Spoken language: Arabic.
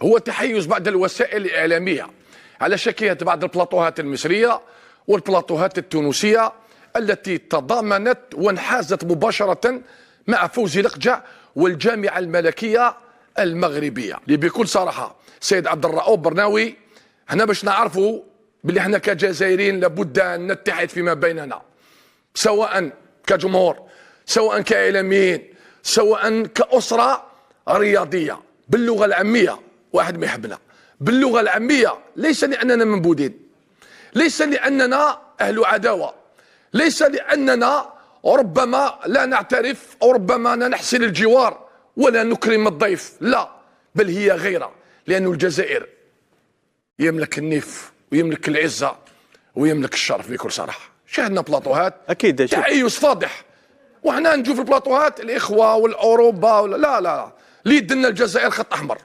هو تحيز بعض الوسائل الإعلامية على شكلة بعض البلاطوهات المصرية والبلاطوهات التونسية التي تضامنت وانحازت مباشرة مع فوزي لقجع والجامعة الملكية المغربية. اللي بكل صراحة سيد عبد الرؤوف برناوي، هنا باش نعرفوا باللي احنا كجزائريين لابد ان نتحد فيما بيننا، سواء كجمهور، سواء كإعلاميين، سواء كأسرة رياضية. باللغة العامية واحد ما يحبنا، باللغة العامية ليس لأننا منبوذين، ليس لأننا أهل عداوة، ليس لأننا ربما لا نعترف أو ربما لا نحسن الجوار ولا نكرم الضيف، لا، بل هي غيرة، لأن الجزائر يملك النيف ويملك العزة ويملك الشرف بكل صراحة. شاهدنا بلاطوهات أكيد تحيز فاضح، وحنا نجوا في البلاطوهات الإخوة والأوروبا لا لا لا، اللي يدنا الجزائر خط أحمر.